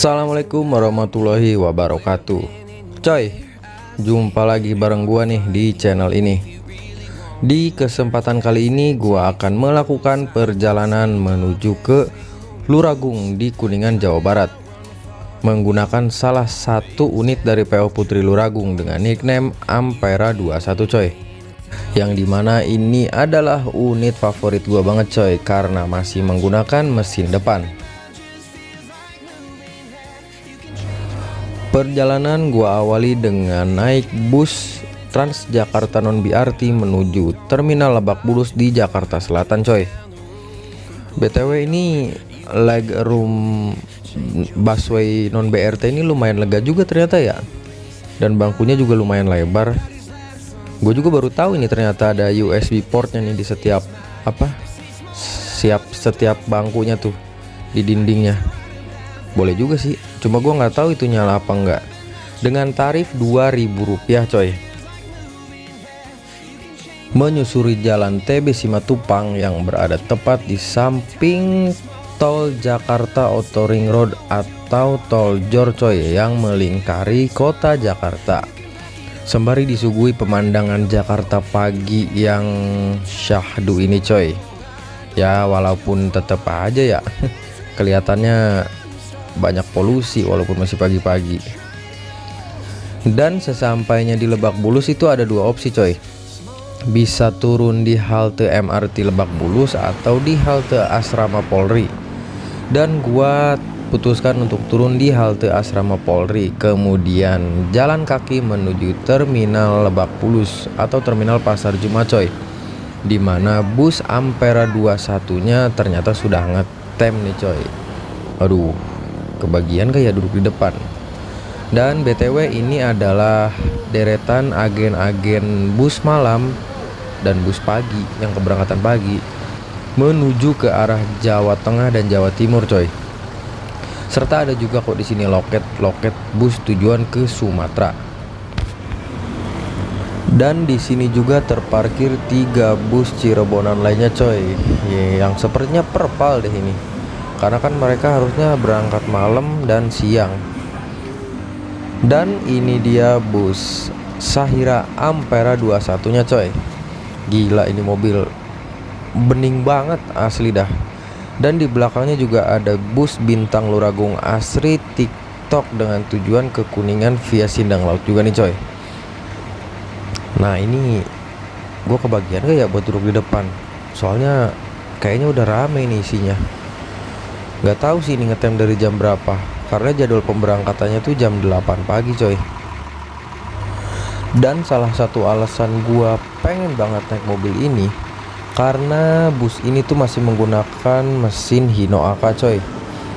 Assalamualaikum warahmatullahi wabarakatuh. Coy, jumpa lagi bareng gua nih di channel ini. Di kesempatan kali ini gua akan melakukan perjalanan menuju ke Luragung di Kuningan, Jawa Barat, menggunakan salah satu unit dari PO Putri Luragung dengan nickname Ampera 21 coy. Yang dimana ini adalah unit favorit gua banget coy, karena masih menggunakan mesin depan. Perjalanan gua awali dengan naik bus Transjakarta non BRT menuju Terminal Lebak Bulus di Jakarta Selatan coy. BTW ini leg room busway non BRT ini lumayan lega juga ternyata ya. Dan bangkunya juga lumayan lebar. Gue juga baru tahu ini ternyata ada USB portnya nih di setiap setiap bangkunya tuh di dindingnya. Boleh juga sih, cuma gua nggak tahu itu nyala apa enggak. Dengan tarif Rp2.000 coy. Menyusuri jalan TB Simatupang yang berada tepat di samping tol Jakarta Outer Ring Road atau tol Jor coy, yang melingkari kota Jakarta. Sembari disuguhi pemandangan Jakarta pagi yang syahdu ini coy. Ya walaupun tetap aja ya kelihatannya banyak polusi walaupun masih pagi-pagi. Dan sesampainya di Lebak Bulus itu ada dua opsi coy. Bisa turun di halte MRT Lebak Bulus atau di halte Asrama Polri. Dan gua putuskan untuk turun di halte Asrama Polri, kemudian jalan kaki menuju Terminal Lebak Bulus atau Terminal Pasar Juma coy. Dimana bus Ampera 21-nya ternyata sudah ngetem nih coy. Aduh, kebagian kayak duduk di depan. Dan BTW ini adalah deretan agen-agen bus malam dan bus pagi yang keberangkatan pagi menuju ke arah Jawa Tengah dan Jawa Timur coy. Serta ada juga kok di sini loket bus tujuan ke Sumatera. Dan di sini juga terparkir 3 bus Cirebonan lainnya coy, yang sepertinya perpal deh ini. Karena kan mereka harusnya berangkat malam dan siang. Dan ini dia bus Sahira Ampera 21 nya coy. Gila ini mobil bening banget asli dah. Dan di belakangnya juga ada bus Bintang Luragung Asri TikTok dengan tujuan ke Kuningan via Sindang Laut juga nih coy. Nah ini gue kebagian gak ya buat duduk di depan? Soalnya kayaknya udah rame nih isinya. Gak tahu sih ini ngetem dari jam berapa, karena jadwal pemberangkatannya tuh jam 8 pagi coy. Dan salah satu alasan gua pengen banget naik mobil ini karena bus ini tuh masih menggunakan mesin Hino AK coy,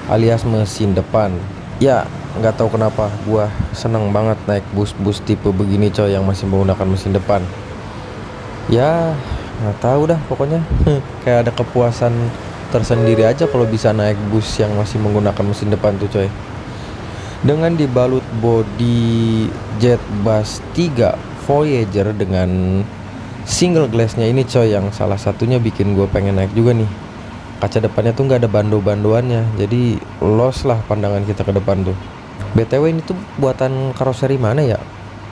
alias mesin depan. Ya nggak tahu kenapa gua seneng banget naik bus-bus tipe begini coy, yang masih menggunakan mesin depan. Ya nggak tahu dah pokoknya kayak ada kepuasan tersendiri aja kalau bisa naik bus yang masih menggunakan mesin depan tuh coy. Dengan dibalut bodi Jetbus 3 Voyager dengan single glassnya ini coy, yang salah satunya bikin gue pengen naik juga nih. Kaca depannya tuh nggak ada bando-bandoannya, jadi los lah pandangan kita ke depan tuh. BTW ini tuh buatan karoseri mana ya?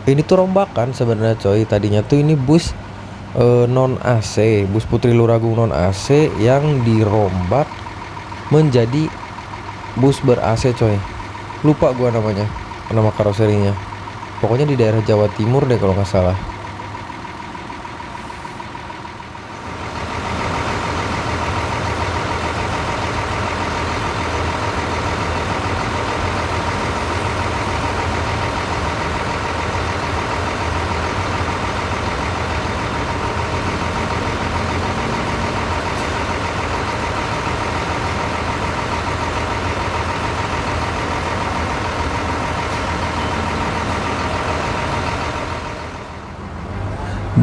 Ini tuh rombakan sebenarnya coy. Tadinya tuh ini bus non AC, bus Putri Luragung non AC yang dirombak menjadi bus ber AC coy. Lupa gua namanya, nama karoserinya. Pokoknya di daerah Jawa Timur deh kalau nggak salah.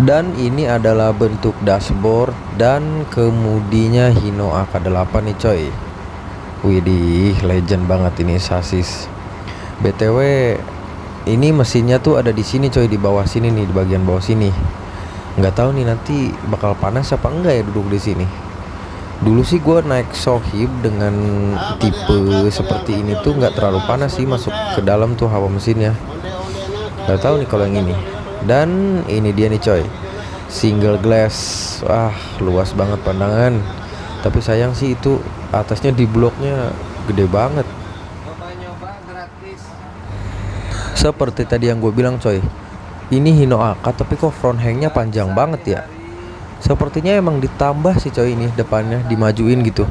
Dan ini adalah bentuk dashboard dan kemudinya Hino AK8 nih coy. Widih, legend banget ini sasis. BTW ini mesinnya tuh ada di sini coy, di bawah sini nih, di bagian bawah sini. Nggak tahu nih nanti bakal panas apa enggak ya duduk di sini. Dulu sih gue naik Sohib dengan tipe seperti ini tuh nggak terlalu panas sih, masuk ke dalam tuh hawa mesinnya. Gak tahu nih kalau yang ini. Dan ini dia nih coy, single glass. Wah, luas banget pandangan. Tapi sayang sih itu atasnya di bloknya gede banget. Seperti tadi yang gue bilang coy, ini Hino AK tapi kok front hangnya panjang banget ya. Sepertinya emang ditambah sih coy, ini depannya dimajuin gitu.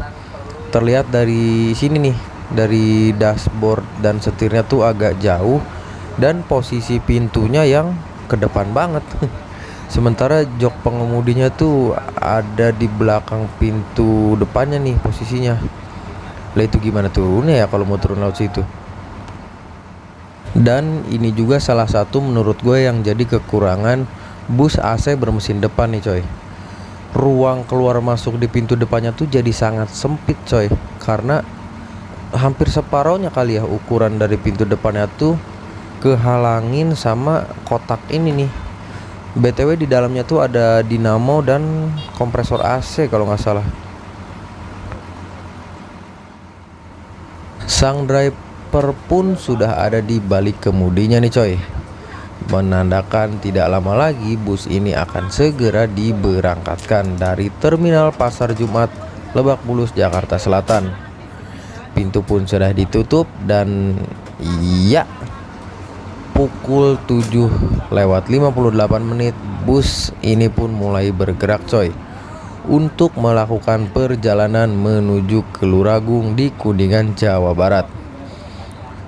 Terlihat dari sini nih, dari dashboard dan setirnya tuh agak jauh, dan posisi pintunya yang ke depan banget. Sementara jok pengemudinya tuh ada di belakang pintu depannya nih posisinya. Lah itu gimana turunnya ya kalau mau turun laut situ? Dan ini juga salah satu menurut gue yang jadi kekurangan bus AC bermesin depan nih coy. Ruang keluar masuk di pintu depannya tuh jadi sangat sempit coy, karena hampir separohnya kali ya ukuran dari pintu depannya tuh kehalangin sama kotak ini nih. BTW di dalamnya tuh ada dinamo dan kompresor AC kalau nggak salah. Sang driver pun sudah ada di balik kemudinya nih coy, menandakan tidak lama lagi bus ini akan segera diberangkatkan dari Terminal Pasar Jumat, Lebak Bulus, Jakarta Selatan. Pintu pun sudah ditutup dan iya, pukul 7:58 bus ini pun mulai bergerak coy, untuk melakukan perjalanan menuju ke Luragung di Kuningan, Jawa Barat.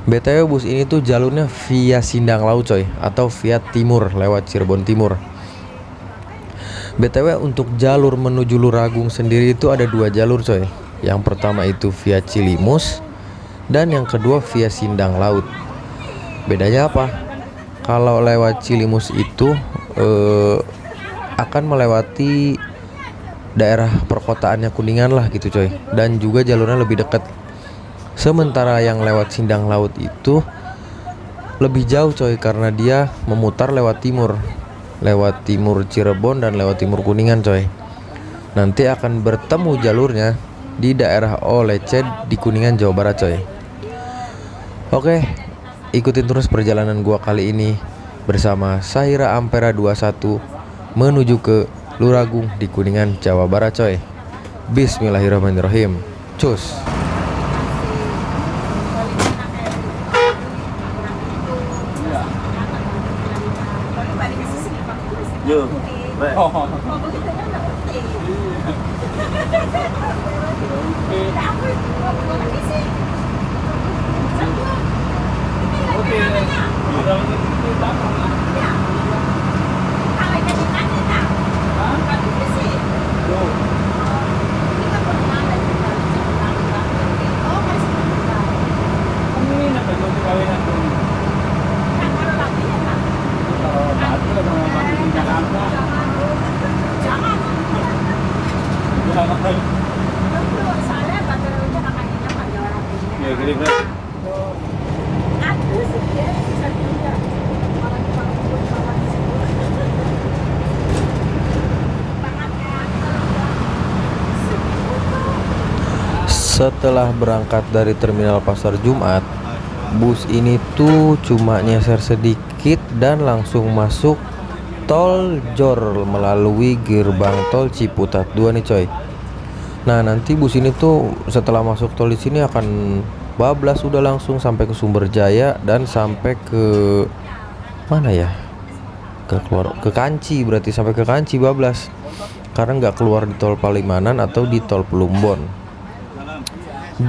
BTW bus ini tuh jalurnya via Sindang Laut coy, atau via timur lewat Cirebon Timur. BTW untuk jalur menuju Luragung sendiri itu ada 2 jalur coy. Yang pertama itu via Cilimus, dan yang kedua via Sindang Laut. Bedanya apa? Kalau lewat Cilimus itu akan melewati daerah perkotaannya Kuningan lah gitu coy, dan juga jalurnya lebih dekat. Sementara yang lewat Sindang Laut itu lebih jauh coy, karena dia memutar lewat timur Cirebon dan lewat timur Kuningan coy. Nanti akan bertemu jalurnya di daerah Olecet di Kuningan, Jawa Barat coy. Oke, ikutin terus perjalanan gua kali ini bersama Sahira Ampera 21 menuju ke Luragung di Kuningan, Jawa Barat coy. Bismillahirrahmanirrahim. Cus. Yo, baik. Ya, gini, Bro. Setelah berangkat dari Terminal Pasar Jumat, bus ini tuh cuma nyeser sedikit dan langsung masuk tol Jor melalui gerbang tol Ciputat 2 nih coy. Nah, nanti bus ini tuh setelah masuk tol di sini akan bablas udah langsung sampai ke Sumberjaya dan sampai ke mana ya? Ke Kanci, berarti sampai ke Kanci bablas. Karena nggak keluar di tol Palimanan atau di tol Plumbon.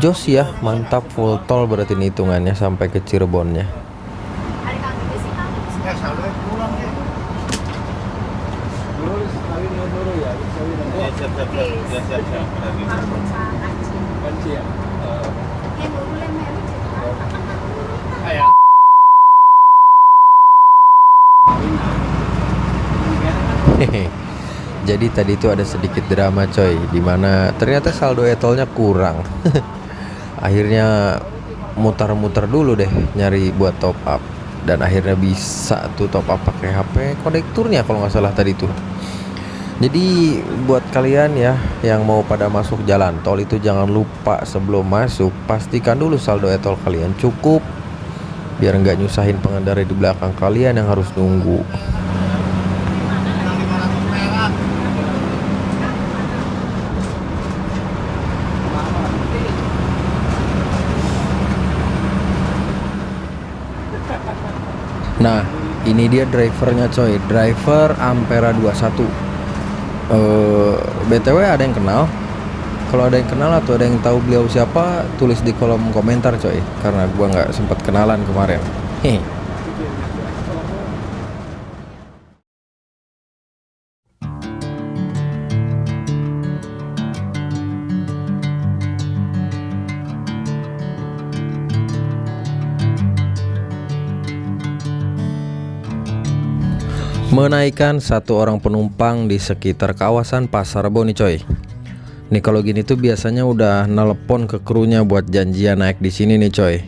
Jos ya, mantap, full tol berarti ini hitungannya sampai ke Cirebonnya. Hehe. Jadi tadi itu ada sedikit drama coy, dimana ternyata saldo e-tolnya kurang. Akhirnya mutar-mutar dulu deh nyari buat top up, dan akhirnya bisa tuh top up pakai HP konekturnya kalau nggak salah tadi tuh. Jadi buat kalian ya yang mau pada masuk jalan tol itu jangan lupa sebelum masuk pastikan dulu saldo e-tol kalian cukup biar nggak nyusahin pengendara di belakang kalian yang harus nunggu. Nah, ini dia drivernya coy, driver Ampera 21. BTW ada yang kenal? Kalau ada yang kenal atau ada yang tahu beliau siapa, tulis di kolom komentar coy, karena gua nggak sempat kenalan kemarin. Hehe. Menaikkan satu orang penumpang di sekitar kawasan Pasar Rebo nih coy. Nih kalau gini tuh biasanya udah nelpon ke krunya buat janjian naik di sini nih coy.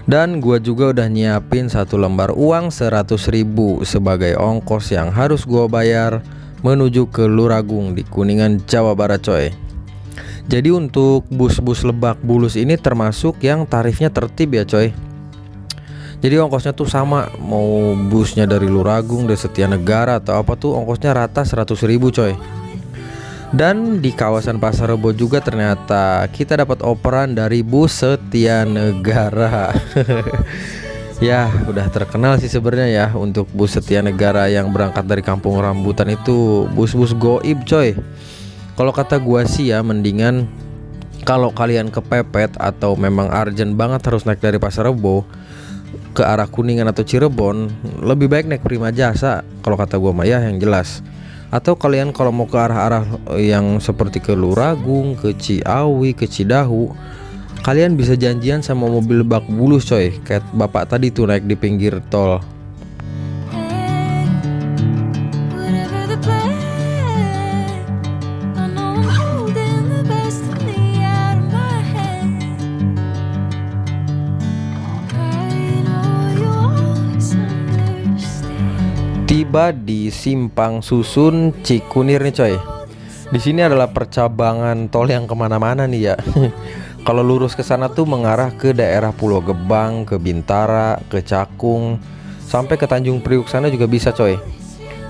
Dan gua juga udah nyiapin satu lembar uang 100.000 sebagai ongkos yang harus gua bayar menuju ke Luragung di Kuningan, Jawa Barat coy. Jadi untuk bus-bus Lebak Bulus ini termasuk yang tarifnya tertib ya coy. Jadi ongkosnya tuh sama, mau busnya dari Luragung, dari Setianegara atau apa tuh ongkosnya rata 100.000 coy. Dan di kawasan Pasar Rebo juga ternyata kita dapat operan dari bus Setianegara. Ya udah terkenal sih sebenarnya ya untuk bus Setianegara yang berangkat dari Kampung Rambutan itu bus-bus goib coy. Kalau kata gua sih ya mendingan kalau kalian kepepet atau memang urgent banget harus naik dari Pasar Rebo ke arah Kuningan atau Cirebon, lebih baik naik Prima Jasa kalau kata gua mah ya yang jelas. Atau kalian kalau mau ke arah-arah yang seperti ke Luragung, ke Ciawi, ke Cidahu, kalian bisa janjian sama mobil Lebak Bulus coy, kayak bapak tadi tuh naik di pinggir tol. Tiba di Simpang Susun Cikunir nih coy. Di sini adalah percabangan tol yang kemana-mana nih ya. Kalau lurus ke sana tuh mengarah ke daerah Pulau Gebang, ke Bintara, ke Cakung, sampai ke Tanjung Priuk sana juga bisa coy.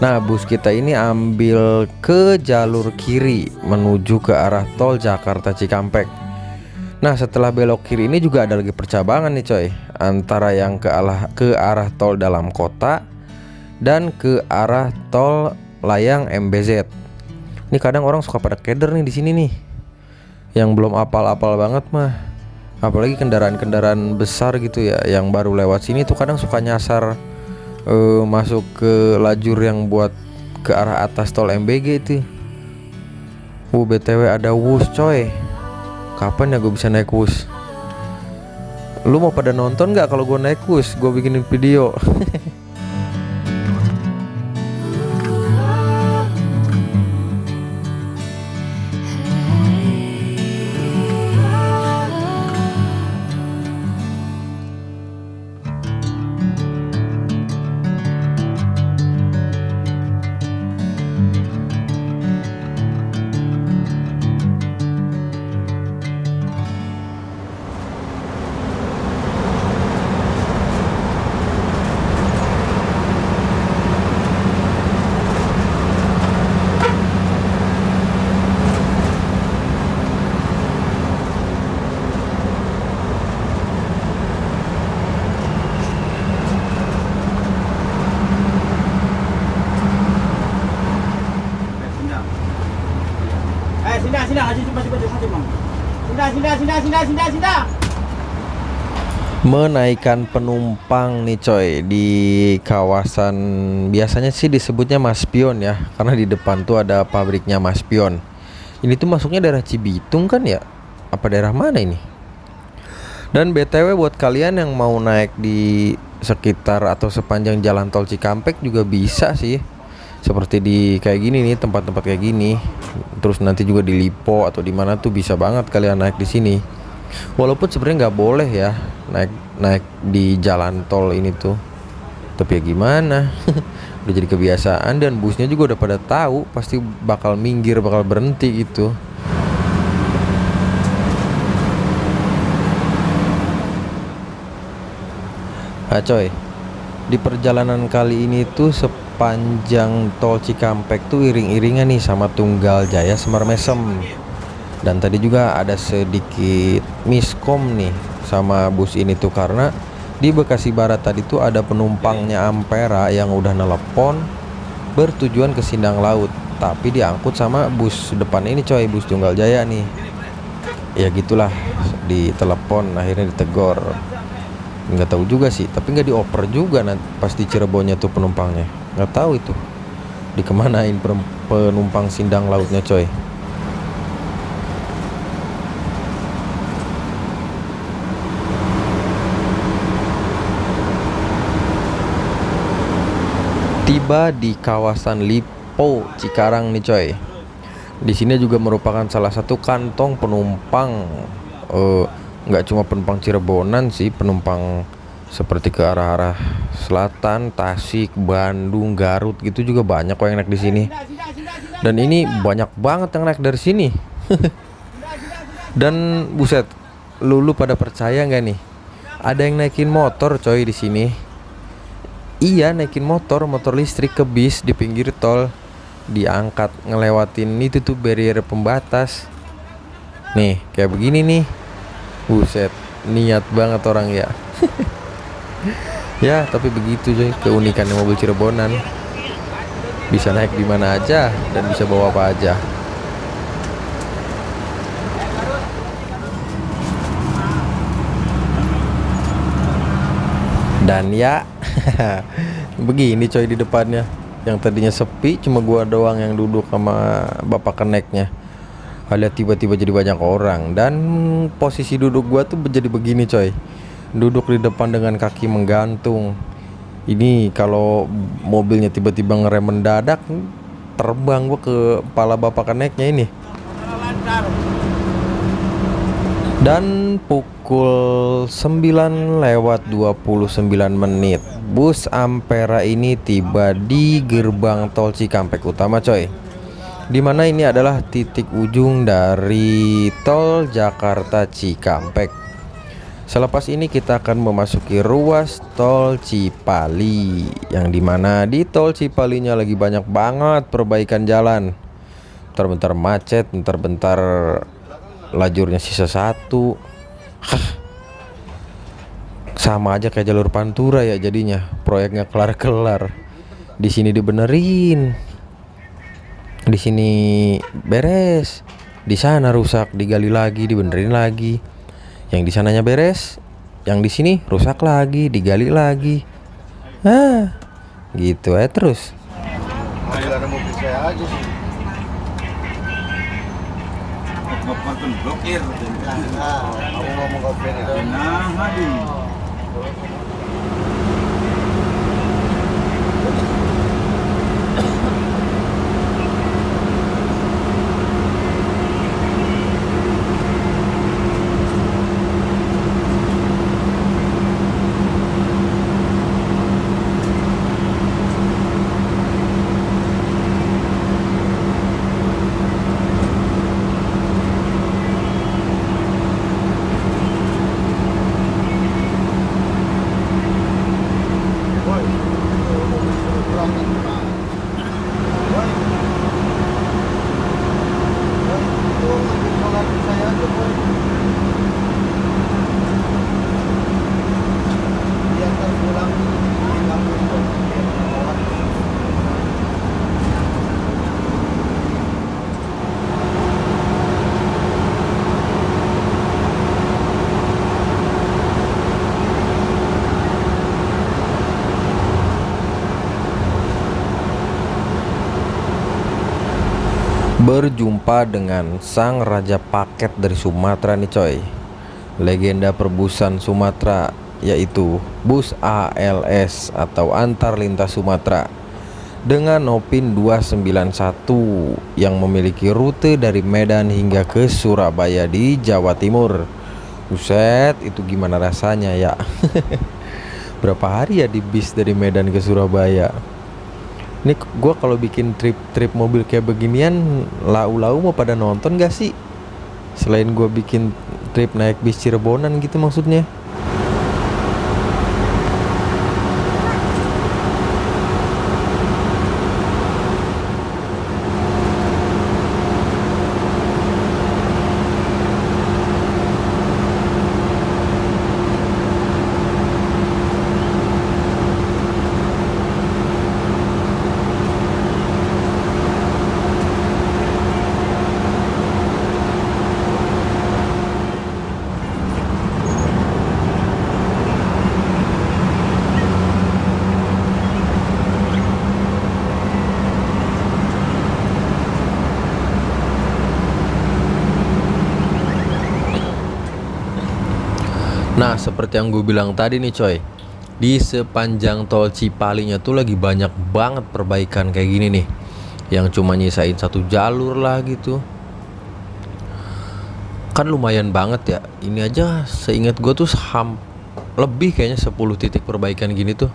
Nah bus kita ini ambil ke jalur kiri menuju ke arah tol Jakarta Cikampek. Nah setelah belok kiri ini juga ada lagi percabangan nih coy, antara yang ke arah tol dalam kota dan ke arah tol layang MBZ. Ini kadang orang suka pada keder nih di sini nih, yang belum apal-apal banget mah. Apalagi kendaraan-kendaraan besar gitu ya, yang baru lewat sini tuh kadang suka nyasar masuk ke lajur yang buat ke arah atas tol MBG itu. BTW ada Wus coy. Kapan ya gue bisa naik Wus? Lu mau pada nonton nggak kalau gue naik Wus? Gue bikinin video. Menaikkan penumpang nih coy di kawasan biasanya sih disebutnya Maspion ya, karena di depan tuh ada pabriknya Maspion. Ini tuh masuknya daerah Cibitung kan ya? Apa daerah mana ini? Dan BTW buat kalian yang mau naik di sekitar atau sepanjang jalan tol Cikampek juga bisa sih. Seperti di kayak gini nih, tempat-tempat kayak gini. Terus nanti juga di Lipo atau di mana tuh bisa banget kalian naik di sini. Walaupun sebenarnya nggak boleh ya naik di jalan tol ini tuh, tapi ya gimana? Udah jadi kebiasaan dan busnya juga udah pada tahu pasti bakal minggir, bakal berhenti gitu. Nah coy, di perjalanan kali ini tuh sepanjang tol Cikampek tuh iring-iringan nih sama Tunggal Jaya Semar Mesem. Dan tadi juga ada sedikit miskom nih sama bus ini tuh, karena di Bekasi Barat tadi tuh ada penumpangnya Ampera yang udah nelepon bertujuan ke Sindang Laut, tapi diangkut sama bus depan ini coy, bus Tunggal Jaya nih. Ya gitulah, ditelepon akhirnya ditegor. Nggak tahu juga sih, tapi nggak dioper juga pas di Cirebonnya tuh penumpangnya. Nggak tahu itu dikemanain penumpang Sindang Lautnya coy. Tiba di kawasan Lipo Cikarang nih coy. Di sini juga merupakan salah satu kantong penumpang, nggak cuma penumpang Cirebonan sih, penumpang seperti ke arah-arah selatan, Tasik, Bandung, Garut gitu juga banyak kok yang naik di sini. Dan ini banyak banget yang naik dari sini. Dan buset, lu pada percaya nggak nih? Ada yang naikin motor coy di sini. Iya, naikin motor listrik ke bis di pinggir tol, diangkat ngelewatin itu tuh barrier pembatas. Nih, kayak begini nih. Buset, niat banget orang ya. Ya, tapi begitu coy, keunikannya mobil Cirebonan. Bisa naik di mana aja dan bisa bawa apa aja. Dan ya, begini coy di depannya. Yang tadinya sepi, cuma gua doang yang duduk sama bapak keneknya. Lihat tiba-tiba jadi banyak orang. Dan posisi duduk gua tuh jadi begini coy, duduk di depan dengan kaki menggantung. Ini kalau mobilnya tiba-tiba ngerem mendadak, terbang gua ke kepala bapak keneknya ini. Dan pukul 9:29 bus Ampera ini tiba di gerbang tol Cikampek Utama coy, dimana ini adalah titik ujung dari tol Jakarta Cikampek. Selepas ini kita akan memasuki ruas tol Cipali, yang dimana di tol Cipalinya lagi banyak banget perbaikan jalan. Bentar-bentar macet, bentar-bentar lajurnya sisa satu. Sama aja kayak jalur Pantura ya jadinya, proyeknya kelar-kelar. Di sini dibenerin, di sini beres, di sana rusak, digali lagi, dibenerin lagi. Yang di sananya beres, yang di sini rusak lagi, digali lagi. Gitu ya terus. Ada mobil saya aja sih. Bapak blokir. Nah, aku ngomong ke Ben itu. Nah, hadi. Berjumpa dengan sang raja paket dari Sumatera nih coy, legenda perbusan Sumatera, yaitu bus ALS atau Antar Lintas Sumatera dengan Nopin 291 yang memiliki rute dari Medan hingga ke Surabaya di Jawa Timur. Buset, itu gimana rasanya ya? Berapa hari ya di bis dari Medan ke Surabaya? Ini gua kalau bikin trip mobil kayak beginian, lau-lau mau pada nonton gak sih? Selain gua bikin trip naik bis Cirebonan gitu maksudnya. Nah, seperti yang gue bilang tadi nih coy, di sepanjang tol Cipalinya tuh lagi banyak banget perbaikan kayak gini nih, yang cuma nyisain satu jalur lah gitu. Kan lumayan banget ya. Ini aja seingat gue tuh lebih kayaknya 10 titik perbaikan gini tuh.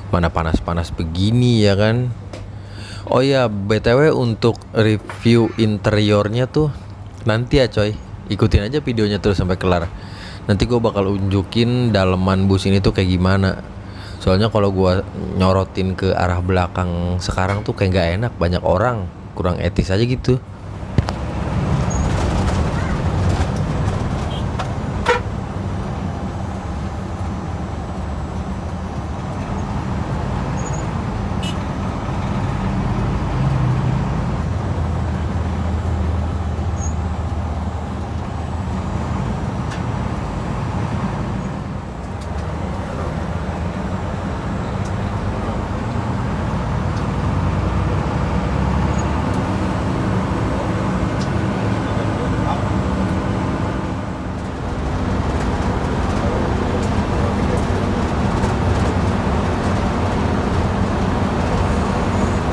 Mana panas-panas begini ya kan. Oh ya, BTW untuk review interiornya tuh nanti ya coy, ikutin aja videonya terus sampai kelar. Nanti gue bakal unjukin daleman bus ini tuh kayak gimana. Soalnya kalau gue nyorotin ke arah belakang sekarang tuh kayak gak enak, banyak orang, kurang etis aja gitu.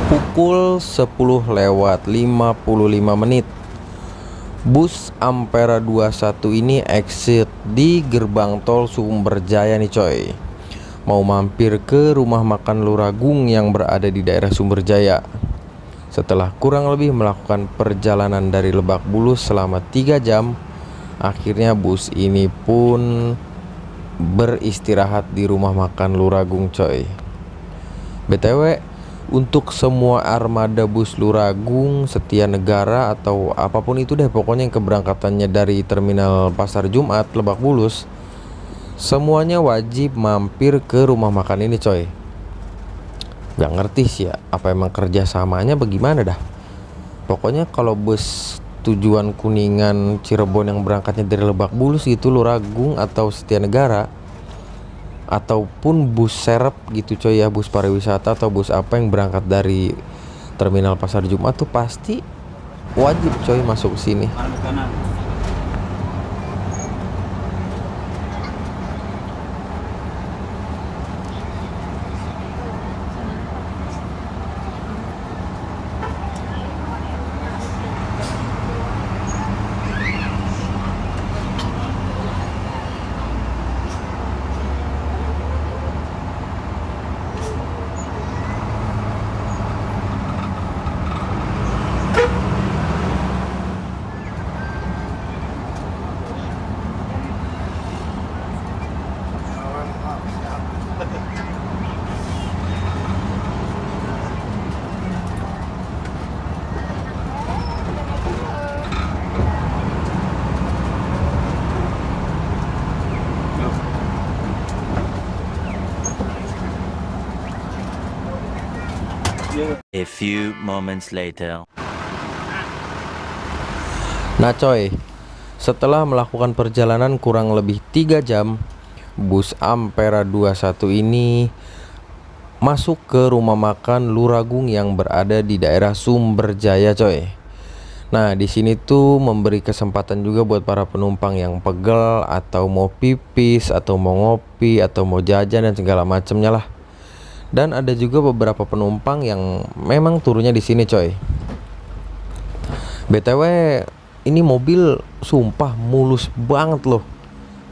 Pukul 10:55 bus Ampera 21 ini exit di gerbang tol Sumberjaya nih coy. Mau mampir ke rumah makan Luragung yang berada di daerah Sumberjaya. Setelah kurang lebih melakukan perjalanan dari Lebak Bulus selama 3 jam, akhirnya bus ini pun beristirahat di rumah makan Luragung coy. BTW, untuk semua armada bus Luragung, Setia Negara atau apapun itu deh pokoknya yang keberangkatannya dari terminal Pasar Jumat Lebak Bulus, semuanya wajib mampir ke rumah makan ini coy. Gak ngerti sih ya, apa emang kerjasamanya bagaimana dah. Pokoknya kalau bus tujuan Kuningan Cirebon yang berangkatnya dari Lebak Bulus gitu, Luragung atau Setia Negara, ataupun bus serep gitu coy ya, bus pariwisata atau bus apa yang berangkat dari terminal Pasar Jumat tuh pasti wajib coy masuk sini. Kanan. A few moments later. Nah coy, setelah melakukan perjalanan kurang lebih 3 jam, bus Ampera 21 ini masuk ke rumah makan Luragung yang berada di daerah Sumberjaya coy. Nah di sini tuh memberi kesempatan juga buat para penumpang yang pegel atau mau pipis atau mau ngopi atau mau jajan dan segala macamnya lah. Dan ada juga beberapa penumpang yang memang turunnya di sini coy. BTW ini mobil sumpah mulus banget loh,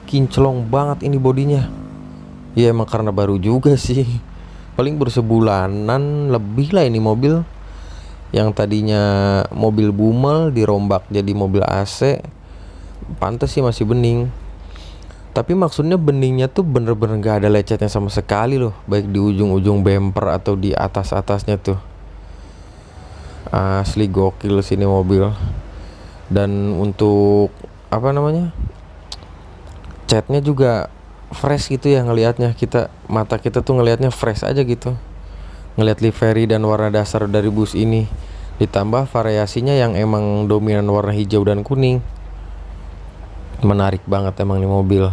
kinclong banget ini bodinya. Ya emang karena baru juga sih. paling bersebulanan lebih lah ini mobil. Yang tadinya mobil bumel dirombak jadi mobil AC. Pantes sih masih bening. Tapi maksudnya beningnya tuh bener-bener gak ada lecetnya sama sekali loh, baik di ujung-ujung bumper atau di atas-atasnya tuh. Asli gokil sini mobil. Dan untuk apa namanya, catnya juga fresh gitu ya ngelihatnya. Mata kita tuh ngelihatnya fresh aja gitu, ngelihat livery dan warna dasar dari bus ini, ditambah variasinya yang emang dominan warna hijau dan kuning. Menarik banget emang nih mobil.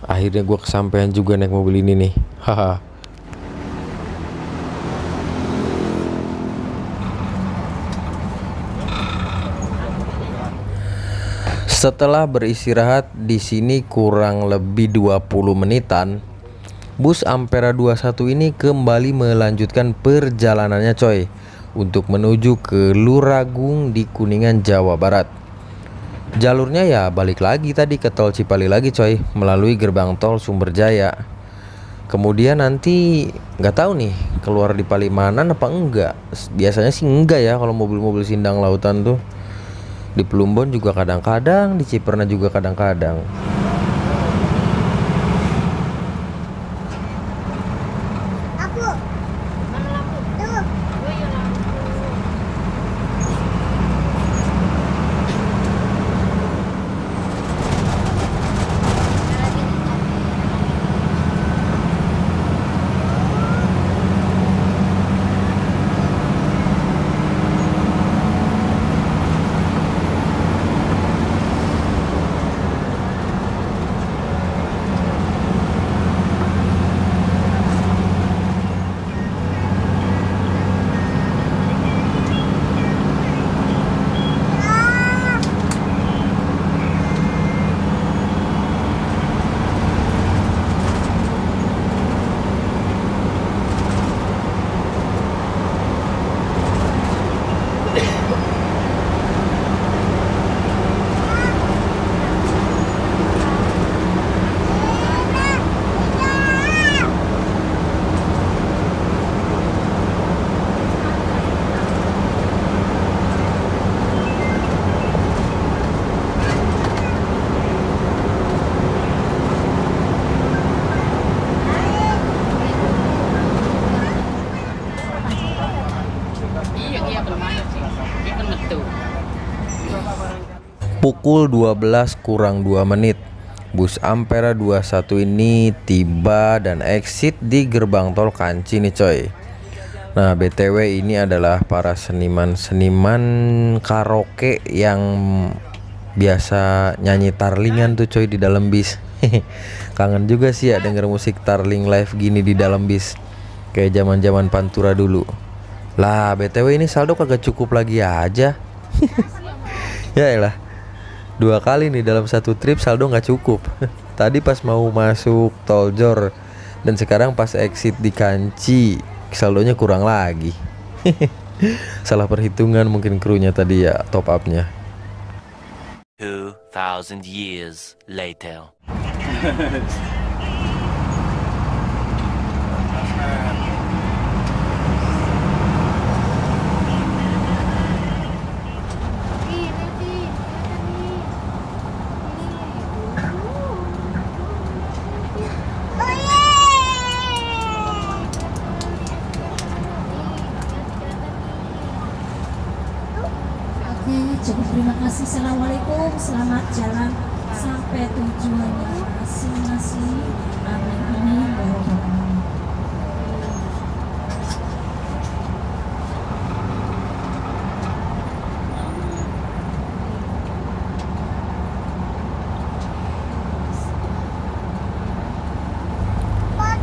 Akhirnya gue kesampaian juga naik mobil ini nih. Haha. Setelah beristirahat di sini kurang lebih 20 menitan, bus Ampera 21 ini kembali melanjutkan perjalanannya coy, untuk menuju ke Luragung di Kuningan, Jawa Barat. Jalurnya ya balik lagi tadi ke tol Cipali lagi coy, melalui gerbang tol Sumberjaya. Kemudian nanti nggak tahu nih keluar di Palimanan apa enggak. Biasanya sih enggak ya kalau mobil-mobil sindang lautan tuh. Di Plumbon juga kadang-kadang, di Ciperna juga kadang-kadang. Pukul 12 kurang 2 menit, bus Ampera 21 ini tiba dan exit di gerbang tol Kanci nih coy. Nah BTW ini adalah para seniman-seniman karaoke yang biasa nyanyi tarlingan tuh coy di dalam bis. Kangen juga sih ya denger musik tarling live gini di dalam bis, kayak zaman-zaman Pantura dulu. Lah BTW ini saldo kagak cukup lagi aja. Ya elah, 2 kali nih dalam satu trip saldo nggak cukup. Tadi pas mau masuk tol Jor dan sekarang pas exit di Kanci, saldonya kurang lagi. Salah perhitungan mungkin krunya tadi ya top upnya. 2000 years later. Cukup, terima kasih. Assalamualaikum, selamat jalan sampai tujuannya masing-masing. Amin amin ya rabbal alamin.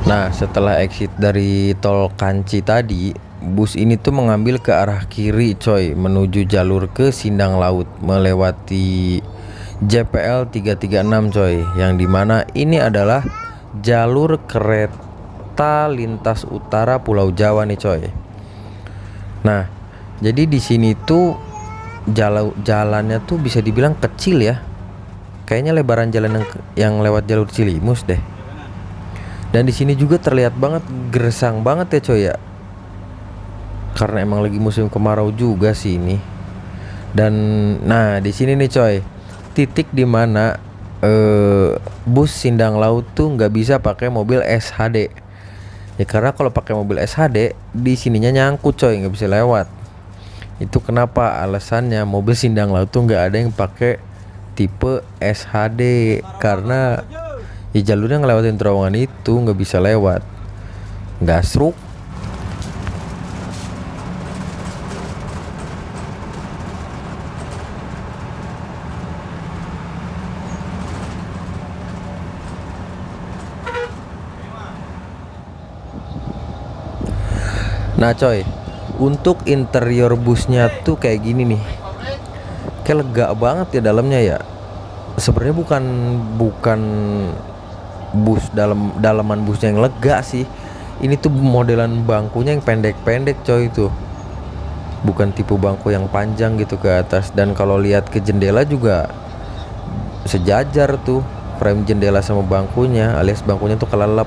Nah setelah exit dari tol Kanci tadi, bus ini tuh mengambil ke arah kiri coy, menuju jalur ke Sindang Laut, melewati JPL 336 coy, yang dimana ini adalah jalur kereta lintas utara Pulau Jawa nih coy. Nah jadi di sini tuh jalannya tuh bisa dibilang kecil ya, kayaknya lebaran jalan yang lewat jalur Cilimus deh. Dan di sini juga terlihat banget gersang banget ya coy ya. Karena emang lagi musim kemarau juga sih ini. Dan nah di sini nih coy, titik dimana bus Sindang Laut tuh nggak bisa pakai mobil SHD. Ya karena kalau pakai mobil SHD di sininya nyangkut coy, nggak bisa lewat. Itu kenapa alasannya mobil Sindang Laut tuh nggak ada yang pakai tipe SHD, karena ya jalurnya ngelewatin terowongan itu nggak bisa lewat, gasruk. Nah coy, untuk interior busnya tuh kayak gini nih, kayak lega banget ya dalamnya ya. Sebenarnya bukan bus dalaman busnya yang lega sih. Ini tuh modelan bangkunya yang pendek-pendek coy tuh. Bukan tipe bangku yang panjang gitu ke atas. Dan kalau lihat ke jendela juga sejajar tuh frame jendela sama bangkunya, alias bangkunya tuh kelelep.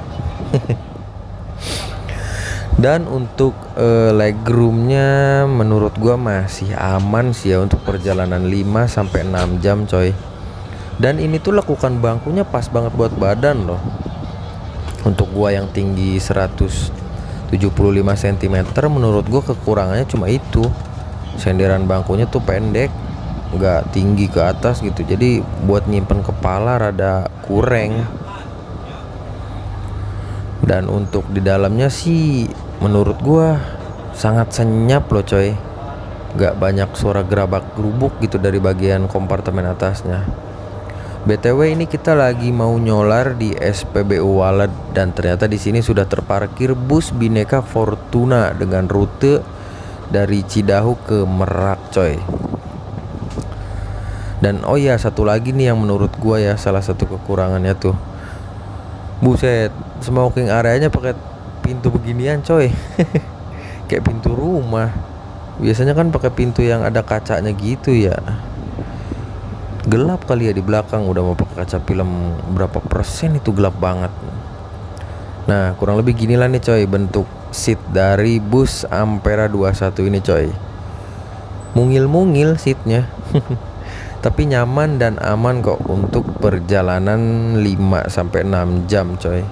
Dan untuk legroomnya menurut gua masih aman sih ya untuk perjalanan 5-6 jam coy. Dan ini tuh lekukan bangkunya pas banget buat badan loh. Untuk gua yang tinggi 175 cm, menurut gua kekurangannya cuma itu, senderan bangkunya tuh pendek, nggak tinggi ke atas gitu, jadi buat nyimpen kepala rada kurang. Dan untuk di dalamnya sih menurut gua sangat senyap loh coy, nggak banyak suara gerabak gerubuk gitu dari bagian kompartemen atasnya. BTW ini kita lagi mau nyolar di SPBU Walad, dan ternyata di sini sudah terparkir bus Bhinneka Fortuna dengan rute dari Cidahu ke Merak coy. Dan oh ya, satu lagi nih yang menurut gua ya salah satu kekurangannya tuh, buset, smoking areanya pakai pintu beginian coy. Kayak pintu rumah. Biasanya kan pakai pintu yang ada kacanya gitu ya. Gelap kali ya di belakang, udah mau pakai kaca film berapa persen itu gelap banget. Nah kurang lebih ginilah nih coy bentuk seat dari bus Ampera 21 ini coy. Mungil-mungil seatnya. Tapi nyaman dan aman kok untuk perjalanan 5-6 jam coy.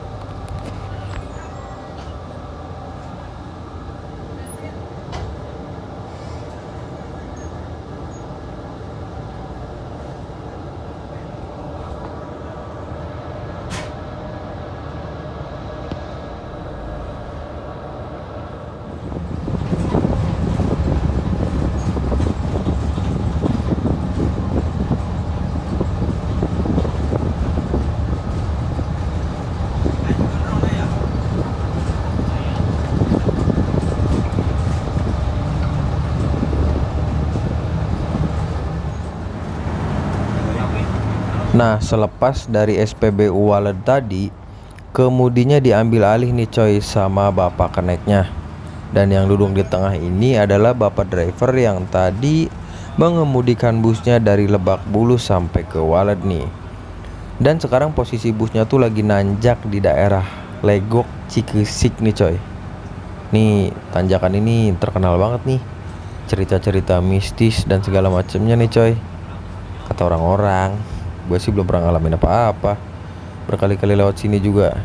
Nah selepas dari SPBU Walad tadi, kemudinya diambil alih nih coy sama bapak keneknya. Dan yang duduk di tengah ini adalah bapak driver yang tadi mengemudikan busnya dari Lebak Bulus sampai ke Walad nih. Dan sekarang posisi busnya tuh lagi nanjak di daerah Legok Cikesik nih coy. Nih tanjakan ini terkenal banget nih, cerita-cerita mistis dan segala macamnya nih coy, kata orang-orang. Gue sih belum pernah ngalamin apa-apa, berkali-kali lewat sini juga.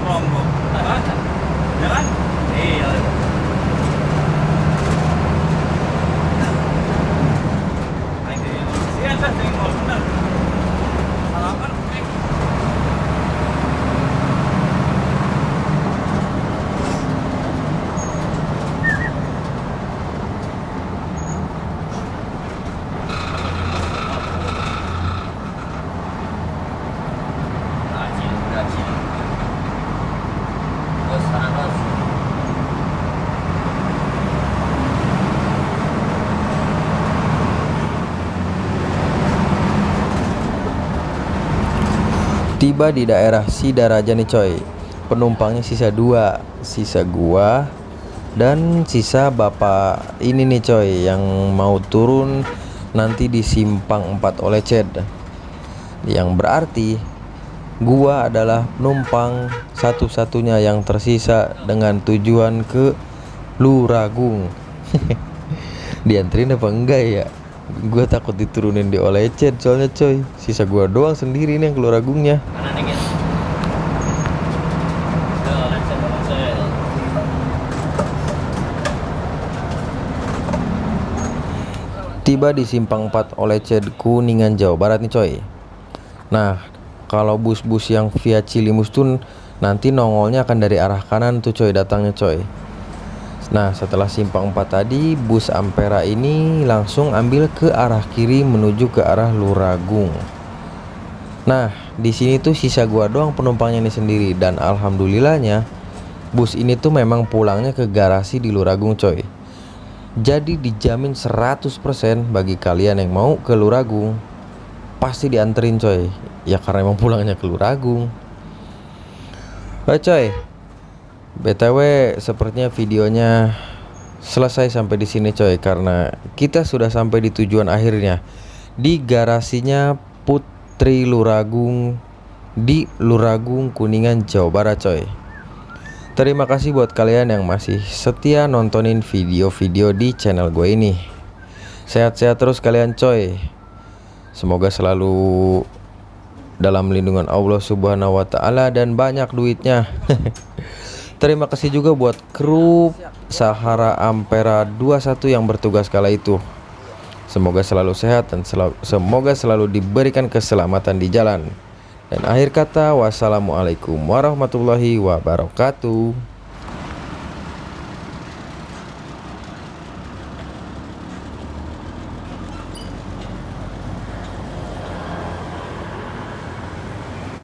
Rombong. Jalan? Iya. Tiba di daerah Sidaraja nih coy. Penumpangnya sisa 2, sisa gua dan sisa bapak ini nih coy yang mau turun nanti di simpang 4 oleh Ced. Yang berarti gua adalah penumpang satu-satunya yang tersisa dengan tujuan ke Luragung. Dianterin apa enggak ya? Gua takut diturunin di oleh Ced soalnya coy. Sisa gua doang sendiri nih yang ke Luragungnya. Tiba di simpang 4 oleh Ced Kuningan Jawa Barat nih coy. Nah, kalau bus-bus yang via Cilimus tuh nanti nongolnya akan dari arah kanan tuh coy datangnya coy. Nah, setelah simpang 4 tadi, bus Ampera ini langsung ambil ke arah kiri menuju ke arah Luragung. Nah, di sini tuh sisa gua doang penumpangnya ini sendiri dan alhamdulillahnya bus ini tuh memang pulangnya ke garasi di Luragung coy. Jadi dijamin 100% bagi kalian yang mau ke Luragung pasti dianterin coy. Ya karena emang pulangnya ke Luragung. Baik coy. BTW sepertinya videonya selesai sampai di sini coy karena kita sudah sampai di tujuan akhirnya di garasinya Putri Luragung di Luragung Kuningan Jawa Barat coy. Terima kasih buat kalian yang masih setia nontonin video-video di channel gue ini. Sehat-sehat terus kalian coy. Semoga selalu dalam lindungan Allah Subhanahu wa taala dan banyak duitnya. Terima kasih juga buat kru Sahara Ampera 21 yang bertugas kala itu. Semoga selalu sehat dan semoga selalu diberikan keselamatan di jalan. Dan akhir kata, wassalamualaikum warahmatullahi wabarakatuh.